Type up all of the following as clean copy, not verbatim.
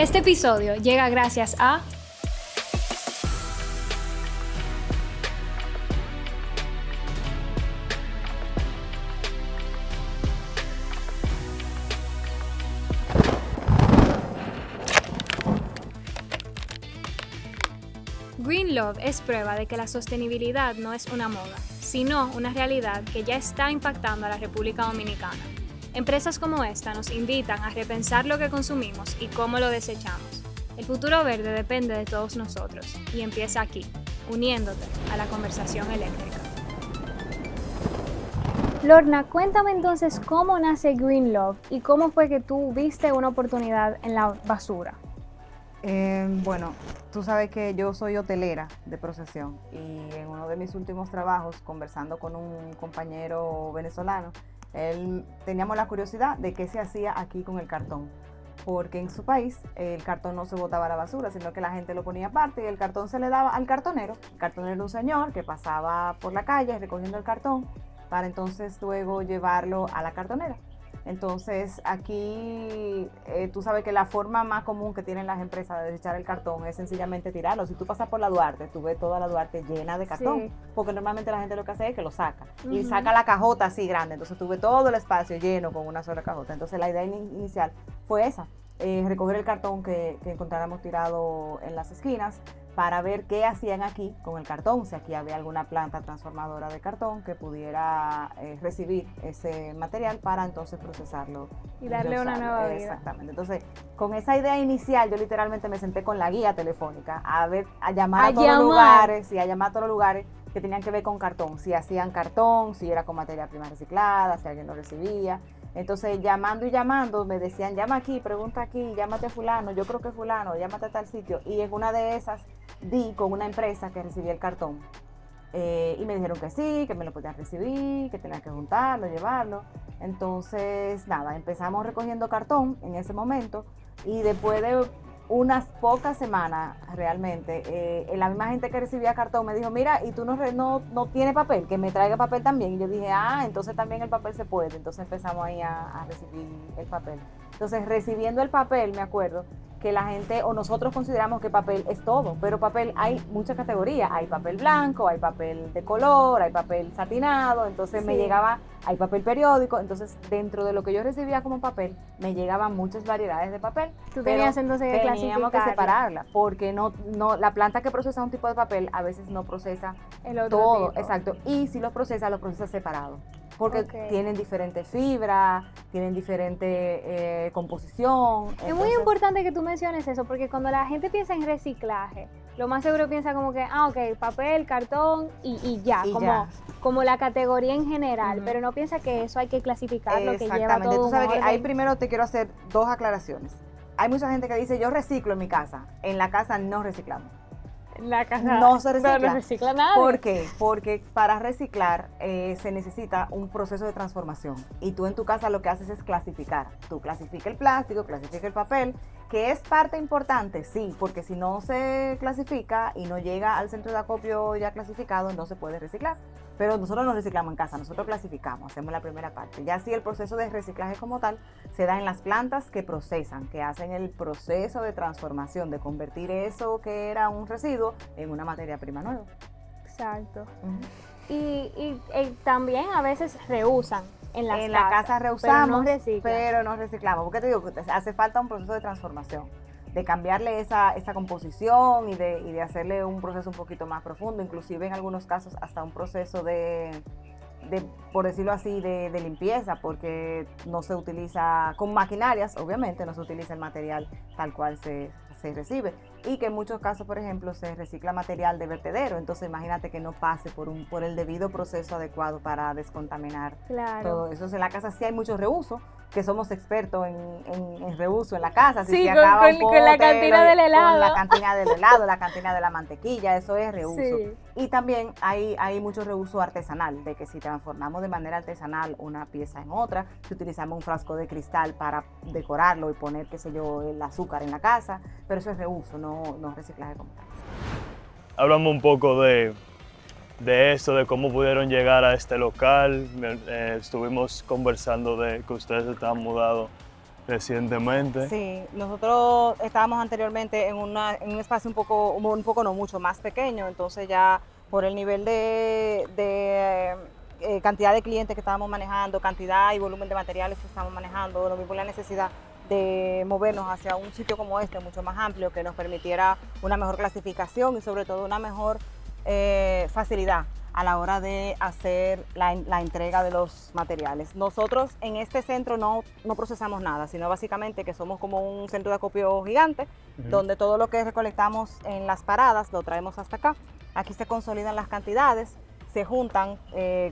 Este episodio llega gracias a Green Love es prueba de que la sostenibilidad no es una moda, sino una realidad que ya está impactando a la República Dominicana. Empresas como esta nos invitan a repensar lo que consumimos y cómo lo desechamos. El futuro verde depende de todos nosotros y empieza aquí, uniéndote a la conversación eléctrica. Lorna, cuéntame entonces cómo nace Green Love y cómo fue que tú viste una oportunidad en la basura. Bueno, tú sabes que yo soy hotelera de profesión y en uno de mis últimos trabajos, conversando con un compañero venezolano, teníamos la curiosidad de qué se hacía aquí con el cartón, porque en su país el cartón no se botaba a la basura, sino que la gente lo ponía aparte y el cartón se le daba al cartonero. El cartonero era un señor que pasaba por la calle recogiendo el cartón para entonces luego llevarlo a la cartonera. Entonces aquí tú sabes que la forma más común que tienen las empresas de desechar el cartón es sencillamente tirarlo. Si tú pasas por la Duarte, tú ves toda la Duarte llena de cartón, sí, porque normalmente la gente lo que hace es que lo saca y saca la cajota así grande, entonces tú ves todo el espacio lleno con una sola cajota. Entonces la idea inicial fue esa, recoger el cartón que encontráramos tirado en las esquinas, para ver qué hacían aquí con el cartón, si aquí había alguna planta transformadora de cartón que pudiera recibir ese material para entonces procesarlo y darle una nueva vida. Exactamente. Entonces, con esa idea inicial, yo literalmente me senté con la guía telefónica a llamar a todos los lugares, y a llamar a todos los lugares que tenían que ver con cartón, si hacían cartón, si era con materia prima reciclada, si alguien lo recibía. Entonces, llamando y llamando, me decían, llama aquí, pregunta aquí, llámate a fulano, yo creo que fulano, llámate a tal sitio. Y en una de esas di con una empresa que recibía el cartón. Y me dijeron que sí, que me lo podían recibir, que tenía que juntarlo, llevarlo. Entonces, nada, empezamos recogiendo cartón en ese momento. Y después de unas pocas semanas, realmente, la misma gente que recibía cartón me dijo, mira, y tú no tienes papel, que me traiga papel también. Y yo dije, entonces también el papel se puede. Entonces empezamos ahí a recibir el papel. Entonces, recibiendo el papel, me acuerdo que la gente o nosotros consideramos que papel es todo, pero papel hay muchas categorías. Hay papel blanco, hay papel de color, hay papel satinado. Entonces sí, me llegaba, hay papel periódico. Entonces, dentro de lo que yo recibía como papel, me llegaban muchas variedades de papel. Tú tenías entonces que teníamos que separarla, porque no, la planta que procesa un tipo de papel a veces no procesa el otro todo, tipo. Exacto, y si lo procesa separado, porque tienen diferentes fibras, tienen diferente composición. Es entonces, muy importante que tú menciones eso, porque cuando la gente piensa en reciclaje, lo más seguro piensa como que, ok, papel, cartón y ya, como la categoría en general, pero no piensa que eso hay que clasificarlo, que lleva todo tú sabes un orden. Que ahí primero te quiero hacer dos aclaraciones. Hay mucha gente que dice, yo reciclo en mi casa. En la casa no reciclamos. En la casa no se recicla. No recicla nada. ¿Por qué? Porque para reciclar se necesita un proceso de transformación. Y tú en tu casa lo que haces es clasificar. Tú clasificas el plástico, clasificas el papel, que es parte importante, sí, porque si no se clasifica y no llega al centro de acopio ya clasificado, no se puede reciclar. Pero nosotros no reciclamos en casa, nosotros clasificamos, hacemos la primera parte. Ya si el proceso de reciclaje como tal se da en las plantas que procesan, que hacen el proceso de transformación, de convertir eso que era un residuo en una materia prima nueva. Exacto. Y también a veces reusan. En la casa reusamos, pero no reciclamos. Porque te digo que hace falta un proceso de transformación, de cambiarle esa composición y de hacerle un proceso un poquito más profundo, inclusive en algunos casos hasta un proceso de por decirlo así, de limpieza, porque no se utiliza con maquinarias, obviamente no se utiliza el material tal cual se recibe, y que en muchos casos, por ejemplo, se recicla material de vertedero. Entonces imagínate que no pase por el debido proceso adecuado para descontaminar todo eso. En la casa sí hay mucho reuso, que somos expertos en reuso en la casa. Si sí, con la cantina del helado. Con la cantina del helado, la cantina de la mantequilla, eso es reuso. Sí. Y también hay mucho reuso artesanal, de que si transformamos de manera artesanal una pieza en otra, si utilizamos un frasco de cristal para decorarlo y poner, qué sé yo, el azúcar en la casa, pero eso es reuso, no reciclaje como tal. Hablamos un poco de eso, de cómo pudieron llegar a este local. Estuvimos conversando de que ustedes estaban mudados recientemente. Sí, nosotros estábamos anteriormente en un espacio un poco no mucho más pequeño, entonces ya por el nivel de cantidad de clientes que estábamos manejando, cantidad y volumen de materiales que estamos manejando, nos vimos la necesidad de movernos hacia un sitio como este, mucho más amplio, que nos permitiera una mejor clasificación y sobre todo una mejor facilidad a la hora de hacer la entrega de los materiales. Nosotros en este centro no procesamos nada, sino básicamente que somos como un centro de acopio gigante, donde todo lo que recolectamos en las paradas lo traemos hasta acá. Aquí se consolidan las cantidades, se juntan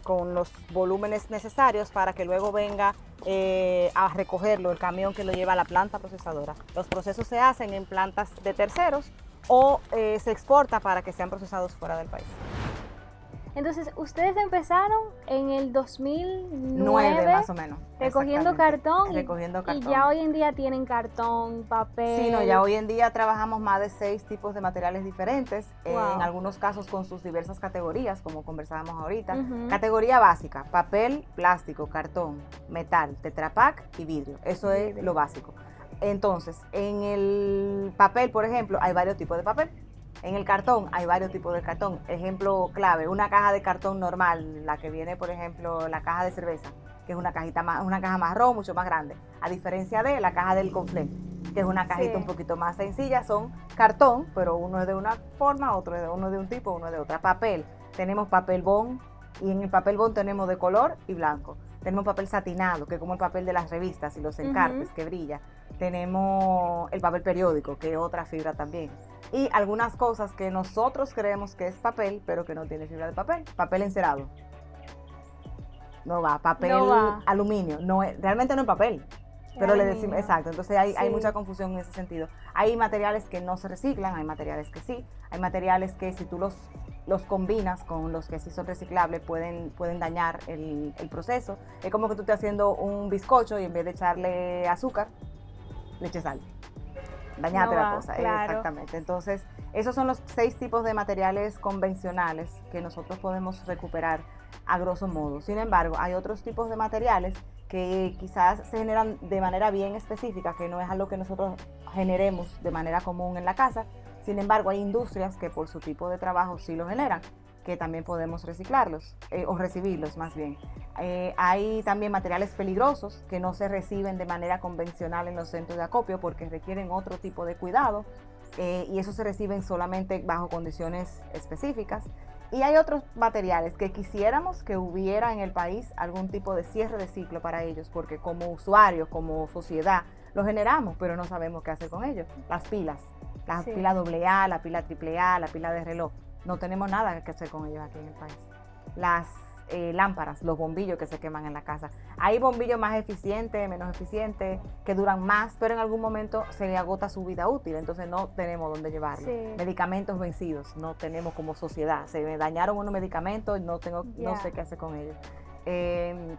con los volúmenes necesarios para que luego venga a recogerlo el camión que lo lleva a la planta procesadora. Los procesos se hacen en plantas de terceros o se exporta para que sean procesados fuera del país. Entonces, ustedes empezaron en el 2009 más o menos. Recogiendo cartón, recogiendo cartón. Y ya hoy en día tienen cartón, papel. Sí, no, ya hoy en día trabajamos más de 6 tipos de materiales diferentes, Wow. en algunos casos con sus diversas categorías, como conversábamos ahorita. Categoría básica: papel, plástico, cartón, metal, Tetra Pak y vidrio. Eso es lo básico. Entonces, en el papel, por ejemplo, hay varios tipos de papel. En el cartón hay varios tipos de cartón. Ejemplo clave: una caja de cartón normal, la que viene, por ejemplo, la caja de cerveza, que es una caja marrón, mucho más grande, a diferencia de la caja del conflé, que es una cajita un poquito más sencilla. Son cartón, pero uno es de una forma, uno de un tipo, uno de otra. Papel: tenemos papel bond, y en el papel bond tenemos de color y blanco. Tenemos papel satinado, que es como el papel de las revistas y los encartes, que brilla. Tenemos el papel periódico, que es otra fibra también. Y algunas cosas que nosotros creemos que es papel, pero que no tiene fibra de papel. Papel encerado. No va. Papel aluminio. No es, realmente no es papel. Pero le decimos, exacto, entonces hay mucha confusión en ese sentido. Hay materiales que no se reciclan, hay materiales que sí. Hay materiales que si tú los combinas con los que sí son reciclables pueden dañar el proceso. Es como que tú estés haciendo un bizcocho y en vez de echarle azúcar, le eches sal. Dañate la cosa, claro. Exactamente. Entonces, esos son los 6 tipos de materiales convencionales que nosotros podemos recuperar a grosso modo. Sin embargo, hay otros tipos de materiales que quizás se generan de manera bien específica, que no es algo que nosotros generemos de manera común en la casa. Sin embargo, hay industrias que por su tipo de trabajo sí lo generan, que también podemos reciclarlos o recibirlos más bien. Hay también materiales peligrosos que no se reciben de manera convencional en los centros de acopio porque requieren otro tipo de cuidado, y esos se reciben solamente bajo condiciones específicas. Y hay otros materiales que quisiéramos que hubiera en el país algún tipo de cierre de ciclo para ellos, porque como usuarios, como sociedad, los generamos, pero no sabemos qué hacer con ellos. Las pilas, la pila AA, la pila AAA, la pila de reloj. No tenemos nada que hacer con ellos aquí en el país. Las lámparas, los bombillos que se queman en la casa. Hay bombillos más eficientes, menos eficientes, que duran más, pero en algún momento se le agota su vida útil, entonces no tenemos dónde llevarlo. Medicamentos vencidos, no tenemos como sociedad. Se me dañaron unos medicamentos y no sé qué hacer con ellos.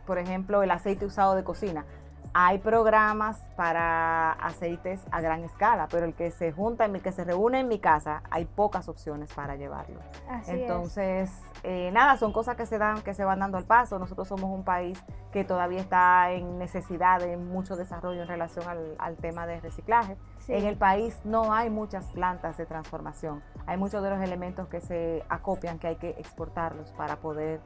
Por ejemplo, el aceite usado de cocina. Hay programas para aceites a gran escala, pero el que se reúne en mi casa, hay pocas opciones para llevarlo. Entonces, nada, son cosas que se van dando al paso. Nosotros somos un país que todavía está en necesidad de mucho desarrollo en relación al tema de reciclaje. En el país no hay muchas plantas de transformación. Hay muchos de los elementos que se acopian que hay que exportarlos para poder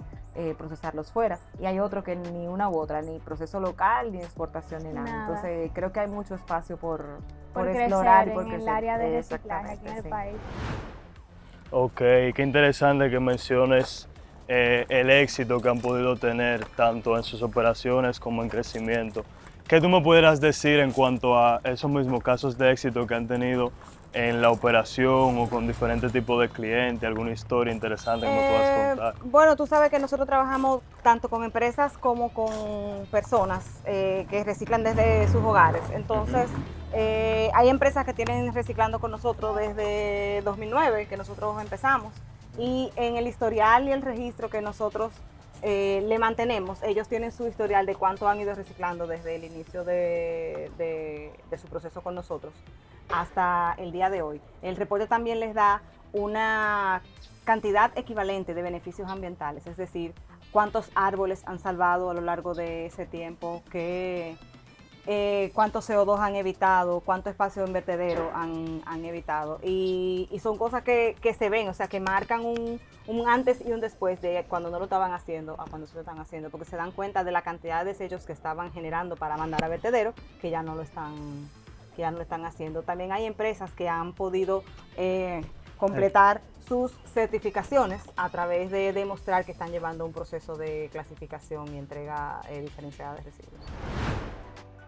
procesarlos fuera. Y hay otros que ni una u otra, ni proceso local, ni exportación, ni nada. Entonces creo que hay mucho espacio por explorar y por crecer en el área de reciclaje aquí en el país. Ok, qué interesante que menciones el éxito que han podido tener tanto en sus operaciones como en crecimiento. ¿Qué tú me pudieras decir en cuanto a esos mismos casos de éxito que han tenido en la operación o con diferentes tipos de clientes? ¿Alguna historia interesante que me puedas contar? Bueno, tú sabes que nosotros trabajamos tanto con empresas como con personas que reciclan desde sus hogares. Entonces, hay empresas que tienen reciclando con nosotros desde 2009, que nosotros empezamos. Y en el historial y el registro que nosotros le mantenemos, ellos tienen su historial de cuánto han ido reciclando desde el inicio de su proceso con nosotros hasta el día de hoy. El reporte también les da una cantidad equivalente de beneficios ambientales, es decir, cuántos árboles han salvado a lo largo de ese tiempo, qué cuánto CO2 han evitado, cuánto espacio en vertedero han evitado. Y son cosas que se ven, o sea, que marcan un antes y un después de cuando no lo estaban haciendo a cuando se lo están haciendo, porque se dan cuenta de la cantidad de desechos que estaban generando para mandar a vertedero, que ya no lo están haciendo. También hay empresas que han podido completar sus certificaciones a través de demostrar que están llevando un proceso de clasificación y entrega diferenciada de residuos.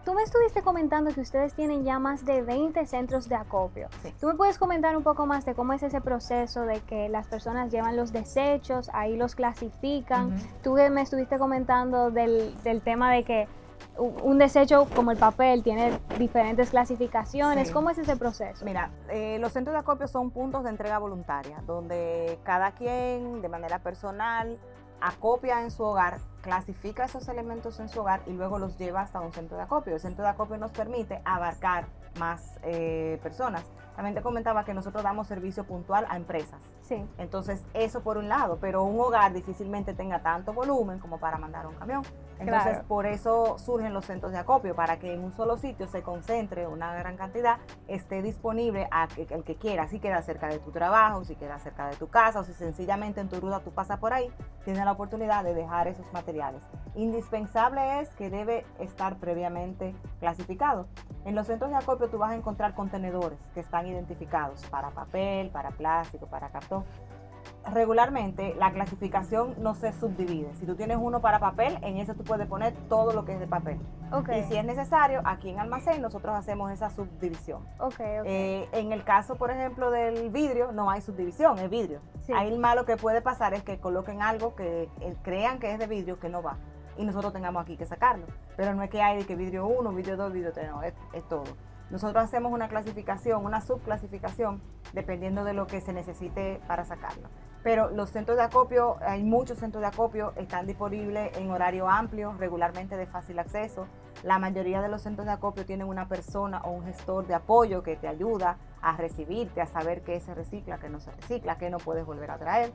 Tú me estuviste comentando que ustedes tienen ya más de 20 centros de acopio. Sí. ¿Tú me puedes comentar un poco más de cómo es ese proceso de que las personas llevan los desechos, ahí los clasifican? Tú me estuviste comentando del tema de que un desecho como el papel tiene diferentes clasificaciones. Sí. ¿Cómo es ese proceso? Mira, los centros de acopio son puntos de entrega voluntaria, donde cada quien de manera personal acopia en su hogar, clasifica esos elementos en su hogar y luego los lleva hasta un centro de acopio. El centro de acopio nos permite abarcar más personas. También te comentaba que nosotros damos servicio puntual a empresas. Sí. Entonces, eso por un lado, pero un hogar difícilmente tenga tanto volumen como para mandar un camión. Entonces, Claro. por eso surgen los centros de acopio, para que en un solo sitio se concentre una gran cantidad, esté disponible a el que quiera, si queda cerca de tu trabajo, si queda cerca de tu casa, o si sencillamente en tu ruta tú pasas por ahí, tienes la oportunidad de dejar esos materiales. Indispensable es que debe estar previamente clasificado. En los centros de acopio tú vas a encontrar contenedores que están identificados para papel, para plástico, para cartón. Regularmente la clasificación no se subdivide. Si tú tienes uno para papel, en ese tú puedes poner todo lo que es de papel. Okay. Y si es necesario, aquí en almacén nosotros hacemos esa subdivisión. Okay. En el caso, por ejemplo, del vidrio, no hay subdivisión, es vidrio. Sí. Ahí el malo que puede pasar es que coloquen algo que crean que es de vidrio, que no va. Y nosotros tengamos aquí que sacarlo. Pero no es que hay de que vidrio 1, vidrio 2, vidrio 3, no, es todo. Nosotros hacemos una clasificación, una subclasificación, dependiendo de lo que se necesite para sacarlo. Pero los centros de acopio, hay muchos centros de acopio, están disponibles en horario amplio, regularmente de fácil acceso. La mayoría de los centros de acopio tienen una persona o un gestor de apoyo que te ayuda a recibirte, a saber qué se recicla, qué no se recicla, qué no puedes volver a traer.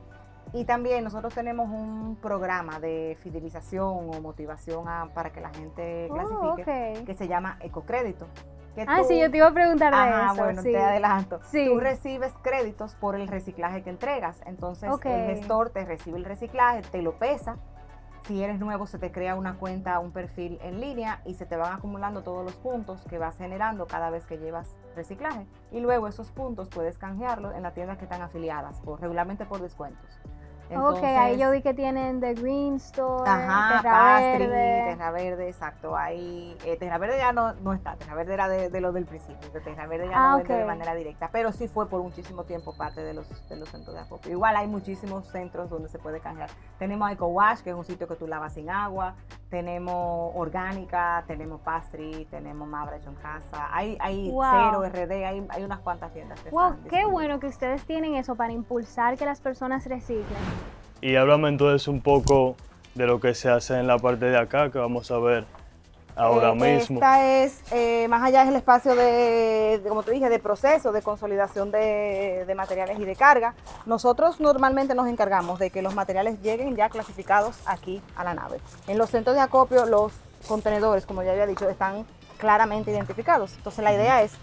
Y también nosotros tenemos un programa de fidelización o motivación para que la gente clasifique, que se llama Ecocrédito. Sí, yo te iba a preguntar de eso. Bueno, sí. te adelanto. Sí. Tú recibes créditos por el reciclaje que entregas. Entonces, el gestor te recibe el reciclaje, te lo pesa. Si eres nuevo, se te crea una cuenta, un perfil en línea y se te van acumulando todos los puntos que vas generando cada vez que llevas reciclaje. Y luego esos puntos puedes canjearlos en las tiendas que están afiliadas, regularmente por descuentos. Entonces, ahí yo vi que tienen The Green Store, Pastry, Terra Verde, exacto. Ahí, Terra Verde ya no está, Terra Verde era de lo del principio, de Terra Verde ya no vende de manera directa, pero sí fue por muchísimo tiempo parte de los centros de acopio. Igual hay muchísimos centros donde se puede canjear. Tenemos Eco Wash, que es un sitio que tú lavas sin agua, tenemos Orgánica, tenemos Pastry, tenemos Mabra hecho en casa, hay Cero RD, hay unas cuantas tiendas que están qué disponibles. bueno que ustedes tienen eso para impulsar que las personas reciclen. Y háblame entonces un poco de lo que se hace en la parte de acá, que vamos a ver ahora mismo. Esta es, más allá es el espacio como te dije, de proceso, de consolidación de materiales y de carga. Nosotros normalmente nos encargamos de que los materiales lleguen ya clasificados aquí a la nave. En los centros de acopio, los contenedores, como ya había dicho, están claramente identificados. Entonces la idea es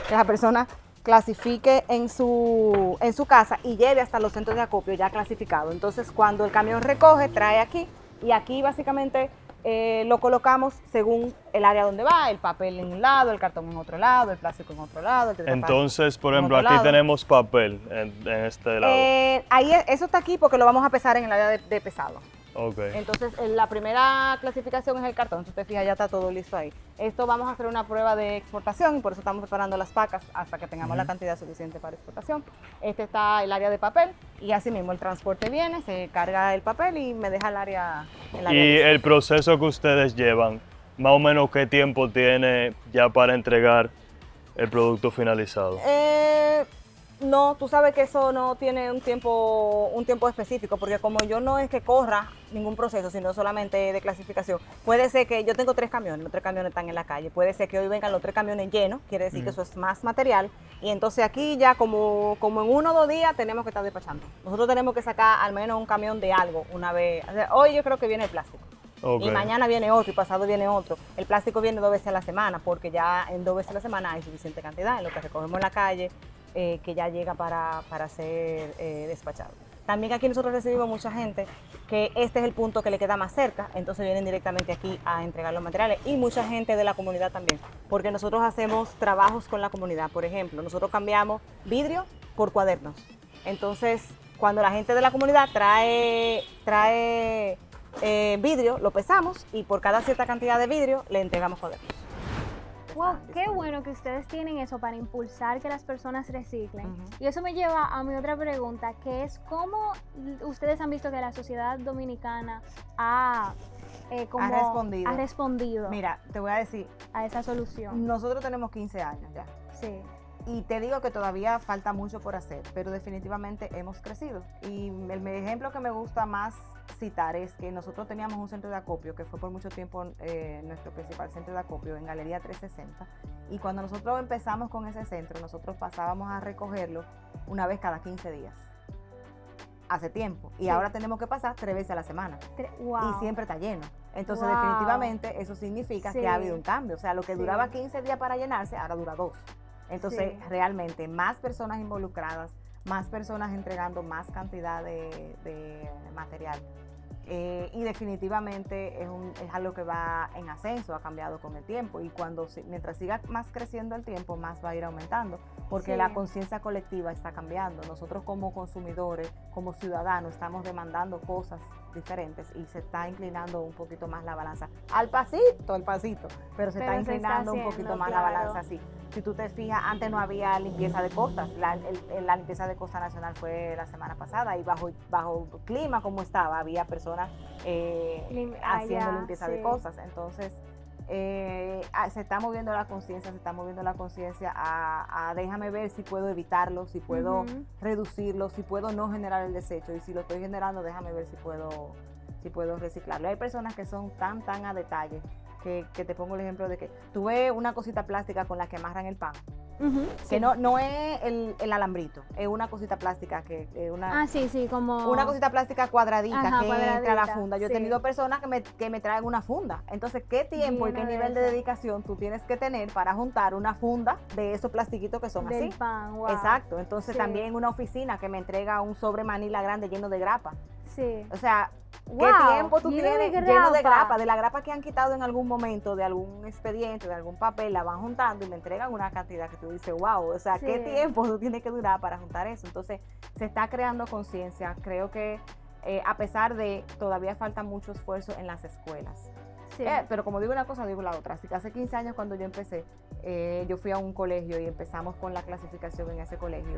que la persona clasifique en su casa y lleve hasta los centros de acopio ya clasificado. Entonces, cuando el camión recoge, trae aquí y aquí básicamente lo colocamos según el área donde va, el papel en un lado, el cartón en otro lado, el plástico en otro lado. Entonces, por ejemplo, aquí tenemos papel en este lado. Eso está aquí porque lo vamos a pesar en el área de pesado. Okay. Entonces, la primera clasificación es el cartón. Si te fijas, ya está todo listo ahí. Esto vamos a hacer una prueba de exportación y por eso estamos preparando las pacas hasta que tengamos la cantidad suficiente para exportación. Este está el área de papel y así mismo el transporte viene, se carga el papel y me deja el área. Y el proceso que ustedes llevan, más o menos qué tiempo tiene ya para entregar el producto finalizado. No, tú sabes que eso no tiene un tiempo específico, porque como yo no es que corra ningún proceso, sino solamente de clasificación, puede ser que yo tengo 3 camiones, los 3 camiones están en la calle, puede ser que hoy vengan los 3 camiones llenos, quiere decir que eso es más material, y entonces aquí ya como en 1 o 2 días tenemos que estar despachando. Nosotros tenemos que sacar al menos un camión de algo una vez. O sea, hoy yo creo que viene el plástico. Ok. Y mañana viene otro y pasado viene otro. El plástico viene 2 veces a la semana porque ya en 2 veces a la semana hay suficiente cantidad en lo que recogemos en la calle que ya llega para ser despachado. También aquí nosotros recibimos mucha gente que este es el punto que le queda más cerca, entonces vienen directamente aquí a entregar los materiales y mucha gente de la comunidad también, porque nosotros hacemos trabajos con la comunidad. Por ejemplo, nosotros cambiamos vidrio por cuadernos. Entonces, cuando la gente de la comunidad trae vidrio, lo pesamos y por cada cierta cantidad de vidrio le entregamos cuadernos. Wow, qué bueno que ustedes tienen eso para impulsar que las personas reciclen. Y eso me lleva a mi otra pregunta, que es cómo ustedes han visto que la sociedad dominicana ha respondido Mira, te voy a decir, a esa solución. nosotros tenemos 15 años ya. Sí. Y te digo que todavía falta mucho por hacer, pero definitivamente hemos crecido. Y el ejemplo que me gusta más citar es que nosotros teníamos un centro de acopio, que fue por mucho tiempo nuestro principal centro de acopio en Galería 360. Y cuando nosotros empezamos con ese centro, nosotros pasábamos a recogerlo una vez cada 15 días. Hace tiempo. Y Sí. ahora tenemos que pasar 3 veces a la semana. Wow. Y siempre está lleno. Entonces, Wow. definitivamente, eso significa Sí. que ha habido un cambio. O sea, lo que Sí. duraba 15 días para llenarse, ahora dura 2. Entonces, Sí. realmente, más personas involucradas, más personas entregando más cantidad de material. Y definitivamente es algo que va en ascenso, ha cambiado con el tiempo. Y mientras siga más creciendo el tiempo, más va a ir aumentando. Porque Sí. la conciencia colectiva está cambiando. Nosotros como consumidores, como ciudadanos, estamos demandando cosas diferentes y se está inclinando un poquito más la balanza. Al pasito, pero se está inclinando un poquito más la balanza así. Si tú te fijas, antes no había limpieza de costas. La limpieza de Costa Nacional fue la semana pasada y bajo el clima como estaba, había personas haciendo limpieza de cosas. Entonces, se está moviendo la conciencia, a déjame ver si puedo evitarlo, si puedo reducirlo, si puedo no generar el desecho, y si lo estoy generando, déjame ver si puedo reciclarlo. Hay personas que son tan a detalle que te pongo el ejemplo de que tú ves una cosita plástica con la que amarran el pan, que no es el alambrito, es una cosita plástica como una cosita plástica cuadradita. Ajá, que entra a la cuadradita, funda. Yo he sí. tenido personas que me traen una funda. Entonces, ¿qué tiempo y Llena qué de nivel de eso. dedicación tú tienes que tener para juntar una funda de esos plastiquitos que son del así? pan? Wow. Exacto. Entonces, Sí. también una oficina que me entrega un sobre manila grande lleno de grapa. Sí. O sea, ¿qué Wow, tiempo tú lleno de tienes lleno de grapa? grapa? De la grapa que han quitado en algún momento, de algún expediente, de algún papel, la van juntando y me entregan una cantidad que tú dices, wow, o sea, Sí. ¿qué tiempo tú tienes que durar para juntar eso? Entonces, se está creando conciencia. Creo que a pesar de, todavía falta mucho esfuerzo en las escuelas. Sí. Pero como digo una cosa, digo la otra. Así que hace 15 años cuando yo empecé, yo fui a un colegio y empezamos con la clasificación en ese colegio.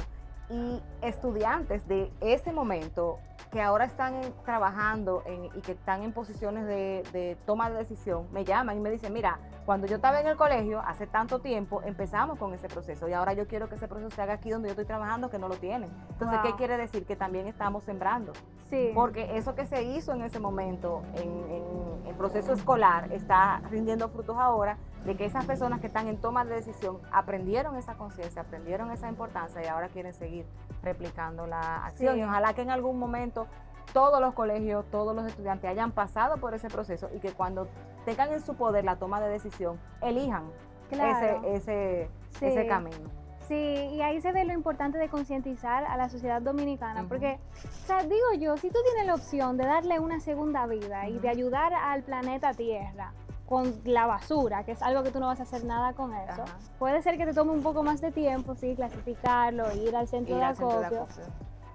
Y estudiantes de ese momento que ahora están trabajando y que están en posiciones de toma de decisión, me llaman y me dicen, mira, cuando yo estaba en el colegio, hace tanto tiempo, empezamos con ese proceso y ahora yo quiero que ese proceso se haga aquí donde yo estoy trabajando, que no lo tienen. Entonces, Wow. ¿qué quiere decir? Que también estamos sembrando. Sí. Porque eso que se hizo en ese momento, en el proceso escolar, está rindiendo frutos ahora, de que esas personas que están en toma de decisión aprendieron esa conciencia, aprendieron esa importancia y ahora quieren seguir replicando la acción. Sí. Y ojalá que en algún momento todos los colegios, todos los estudiantes hayan pasado por ese proceso y que cuando tengan en su poder la toma de decisión, elijan Claro. ese Sí. camino. Sí, y ahí se ve lo importante de concientizar a la sociedad dominicana, Ujú. porque, o sea, digo yo, si tú tienes la opción de darle una segunda vida y Ujú. de ayudar al planeta Tierra con la basura, que es algo que tú no vas a hacer nada con eso, Ajá. puede ser que te tome un poco más de tiempo, sí, clasificarlo, ir al centro Ir de al centro de acopio, acopio.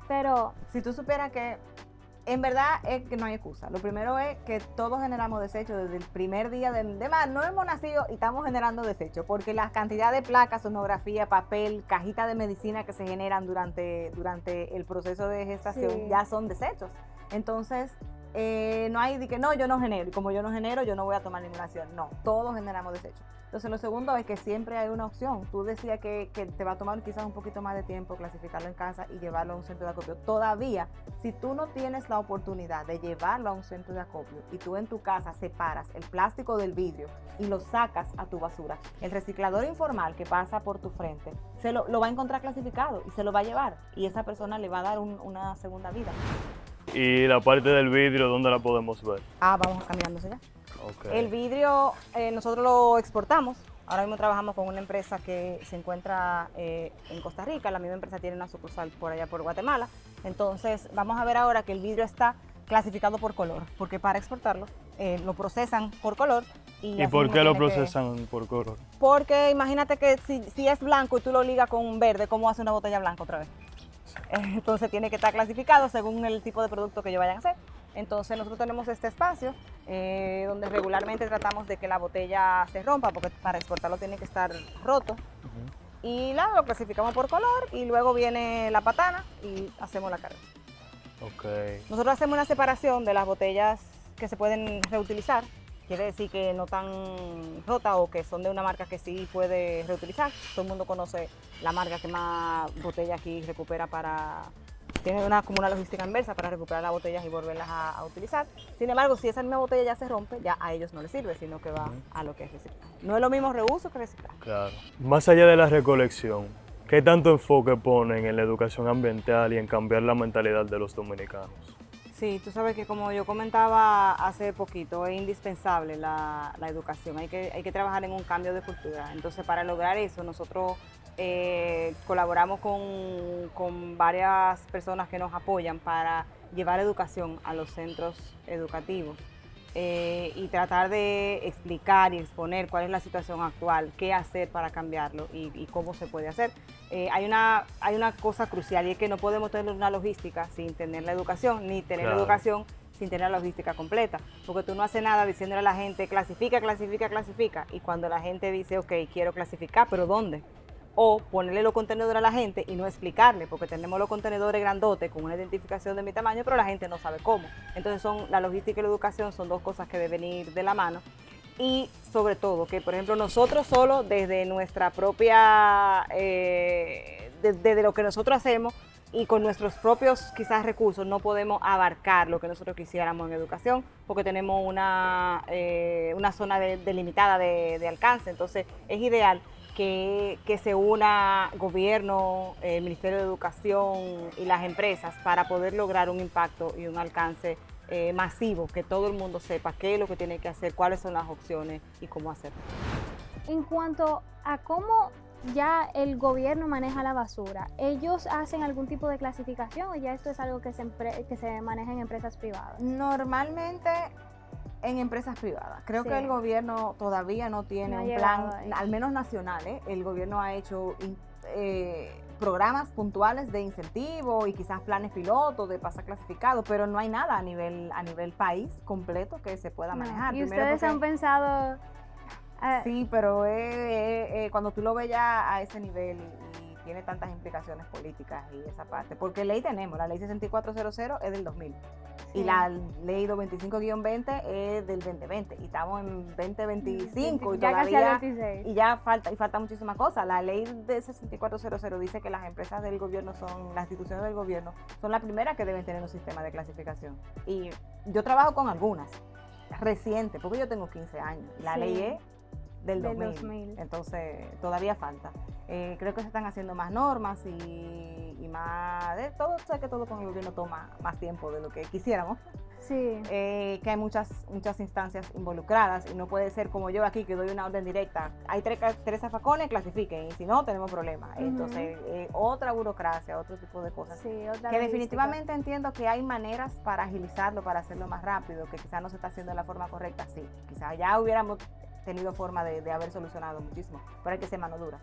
pero Si tú supieras que en verdad es que no hay excusa. Lo primero es que todos generamos desechos desde el primer día de más, no hemos nacido y estamos generando desechos, porque la cantidad de placas, sonografía, papel, cajita de medicina que se generan durante el proceso de gestación Sí. ya son desechos. Entonces, no hay de que no, yo no genero, y como yo no genero, yo no voy a tomar ninguna acción. No, todos generamos desechos. Entonces, lo segundo es que siempre hay una opción. Tú decías que te va a tomar quizás un poquito más de tiempo clasificarlo en casa y llevarlo a un centro de acopio. Todavía, si tú no tienes la oportunidad de llevarlo a un centro de acopio y tú en tu casa separas el plástico del vidrio y lo sacas a tu basura, el reciclador informal que pasa por tu frente lo va a encontrar clasificado y se lo va a llevar y esa persona le va a dar una segunda vida. Y la parte del vidrio, ¿dónde la podemos ver? Vamos caminándose ya. Ok. El vidrio nosotros lo exportamos. Ahora mismo trabajamos con una empresa que se encuentra en Costa Rica. La misma empresa tiene una sucursal por allá por Guatemala. Entonces vamos a ver ahora que el vidrio está clasificado por color, porque para exportarlo lo procesan por color. ¿Y por qué lo procesan por color? Porque imagínate que si es blanco y tú lo ligas con verde, ¿cómo hace una botella blanca otra vez? Entonces tiene que estar clasificado según el tipo de producto que ellos vayan a hacer. Entonces nosotros tenemos este espacio donde regularmente tratamos de que la botella se rompa, porque para exportarlo tiene que estar roto. Y lo clasificamos por color y luego viene la patana y hacemos la carga. Okay. Nosotros hacemos una separación de las botellas que se pueden reutilizar, quiere decir que no están rotas o que son de una marca que sí puede reutilizar. Todo el mundo conoce la marca que más botellas aquí recupera tiene como una logística inversa para recuperar las botellas y volverlas a utilizar. Sin embargo, si esa misma botella ya se rompe, ya a ellos no les sirve, sino que va a lo que es reciclar. No es lo mismo reuso que reciclar. Claro. Más allá de la recolección, ¿qué tanto enfoque ponen en la educación ambiental y en cambiar la mentalidad de los dominicanos? Sí, tú sabes que como yo comentaba hace poquito, es indispensable la educación, hay que trabajar en un cambio de cultura. Entonces, para lograr eso, nosotros colaboramos con varias personas que nos apoyan para llevar educación a los centros educativos y tratar de explicar y exponer cuál es la situación actual, qué hacer para cambiarlo y cómo se puede hacer. Hay una cosa crucial y es que no podemos tener una logística sin tener la educación, ni tener la educación sin tener la logística completa, porque tú no haces nada diciéndole a la gente clasifica, clasifica, clasifica, y cuando la gente dice ok, quiero clasificar, pero ¿dónde? O ponerle los contenedores a la gente y no explicarle, porque tenemos los contenedores grandotes con una identificación de mi tamaño, pero la gente no sabe cómo. Entonces la logística y la educación son dos cosas que deben ir de la mano. Y sobre todo, que por ejemplo nosotros solo desde nuestra propia, desde lo que nosotros hacemos y con nuestros propios quizás recursos no podemos abarcar lo que nosotros quisiéramos en educación, porque tenemos una zona delimitada de alcance. Entonces es ideal que se una gobierno, Ministerio de Educación y las empresas para poder lograr un impacto y un alcance masivo, que todo el mundo sepa qué es lo que tiene que hacer, cuáles son las opciones y cómo hacerlo. En cuanto a cómo ya el gobierno maneja la basura, ¿ellos hacen algún tipo de clasificación o ya esto es algo que se maneja en empresas privadas? Normalmente en empresas privadas. Creo que el gobierno todavía no tiene un plan, al menos nacional. El gobierno ha hecho programas puntuales de incentivo y quizás planes pilotos de pasar clasificado, pero no hay nada a nivel país completo que se pueda manejar. ¿Y ustedes han pensado? Sí, pero cuando tú lo ves ya a ese nivel y tiene tantas implicaciones políticas y esa parte, porque ley tenemos, la ley 6400 es del 2000. Sí. Y la ley 225-20 es del 2020 y estamos en 2025 y ya todavía casi al 26. Y ya falta muchísimas cosas. La ley de 6400 dice que las empresas del gobierno las instituciones del gobierno son las primeras que deben tener un sistema de clasificación. Y yo trabajo con algunas recientes, porque yo tengo 15 años. La ley es del 2000. Entonces todavía falta. Creo que se están haciendo más normas y más de todo. Sé que todo con el gobierno toma más tiempo de lo que quisiéramos. Sí. Que hay muchas instancias involucradas y no puede ser como yo aquí que doy una orden directa. Hay tres zafacones, clasifiquen y si no tenemos problemas. Entonces otra burocracia, otro tipo de cosas. Sí, que definitivamente entiendo que hay maneras para agilizarlo, para hacerlo más rápido, que quizás no se está haciendo de la forma correcta. Sí, quizás ya hubiéramos tenido forma de haber solucionado muchísimo, pero hay que ser mano dura.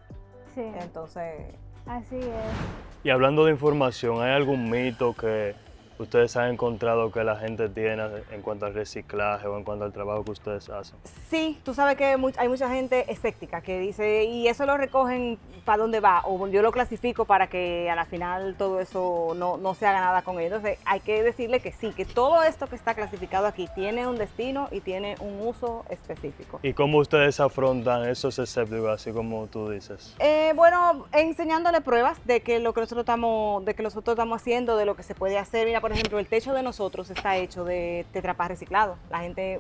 Sí. Entonces, así es. Y hablando de información, ¿hay algún mito que ustedes han encontrado que la gente tiene en cuanto al reciclaje o en cuanto al trabajo que ustedes hacen? Sí, tú sabes que hay mucha gente escéptica que dice, y eso lo recogen para dónde va, o yo lo clasifico para que a la final todo eso no se haga nada con ello. Entonces hay que decirle que sí, que todo esto que está clasificado aquí tiene un destino y tiene un uso específico. ¿Y cómo ustedes afrontan esos escépticos, así como tú dices? Bueno, enseñándole pruebas de que lo que nosotros estamos haciendo, de lo que se puede hacer. Mira, por ejemplo, el techo de nosotros está hecho de tetrapás reciclado.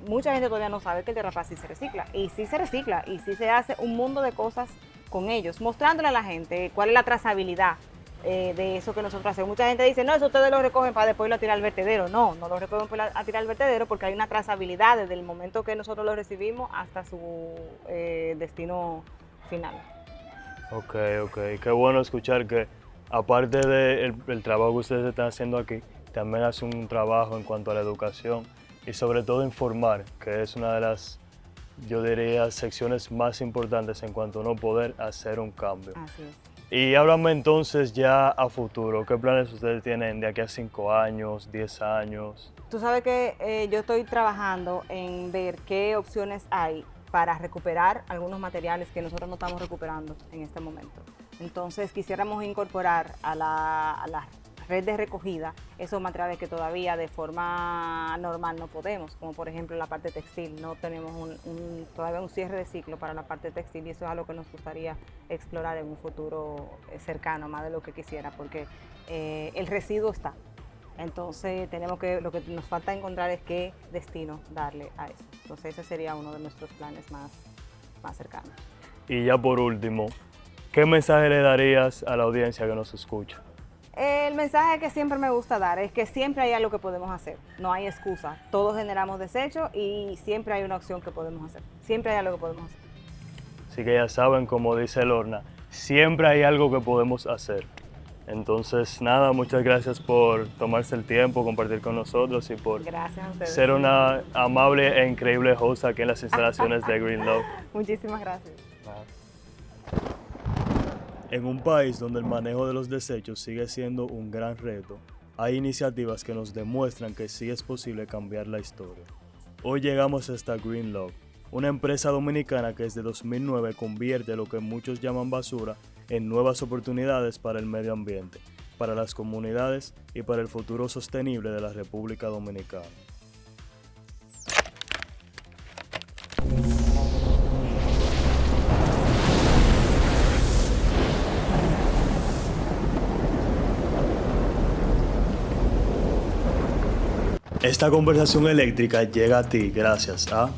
Mucha gente todavía no sabe que el tetrapás sí se recicla. Y sí se recicla y sí se hace un mundo de cosas con ellos, mostrándole a la gente cuál es la trazabilidad de eso que nosotros hacemos. Mucha gente dice, no, eso ustedes lo recogen para después lo tirar al vertedero. No, no lo recogen para tirar al vertedero porque hay una trazabilidad desde el momento que nosotros lo recibimos hasta su destino final. Ok, qué bueno escuchar que aparte del trabajo que ustedes están haciendo aquí, también hacen un trabajo en cuanto a la educación y sobre todo informar, que es una de las, yo diría, secciones más importantes en cuanto a no poder hacer un cambio. Así es. Y háblame entonces ya a futuro, ¿qué planes ustedes tienen de aquí a 5 años, 10 años? Tú sabes que yo estoy trabajando en ver qué opciones hay para recuperar algunos materiales que nosotros no estamos recuperando en este momento. Entonces quisiéramos incorporar a la red de recogida esos materiales que todavía de forma normal no podemos, como por ejemplo la parte textil. No tenemos todavía un cierre de ciclo para la parte textil y eso es algo que nos gustaría explorar en un futuro cercano, más de lo que quisiera, porque el residuo está. Entonces lo que nos falta encontrar es qué destino darle a eso. Entonces ese sería uno de nuestros planes más cercanos. Y ya por último, ¿qué mensaje le darías a la audiencia que nos escucha? El mensaje que siempre me gusta dar es que siempre hay algo que podemos hacer, no hay excusa. Todos generamos desechos y siempre hay una opción que podemos hacer. Siempre hay algo que podemos hacer. Así que ya saben, como dice Lorna, siempre hay algo que podemos hacer. Entonces, nada, muchas gracias por tomarse el tiempo, compartir con nosotros y por Gracias a ustedes. ser una amable e increíble host aquí en las instalaciones de Green Love. Muchísimas gracias. En un país donde el manejo de los desechos sigue siendo un gran reto, hay iniciativas que nos demuestran que sí es posible cambiar la historia. Hoy llegamos hasta Green Love, una empresa dominicana que desde 2009 convierte lo que muchos llaman basura en nuevas oportunidades para el medio ambiente, para las comunidades y para el futuro sostenible de la República Dominicana. Esta conversación eléctrica llega a ti gracias a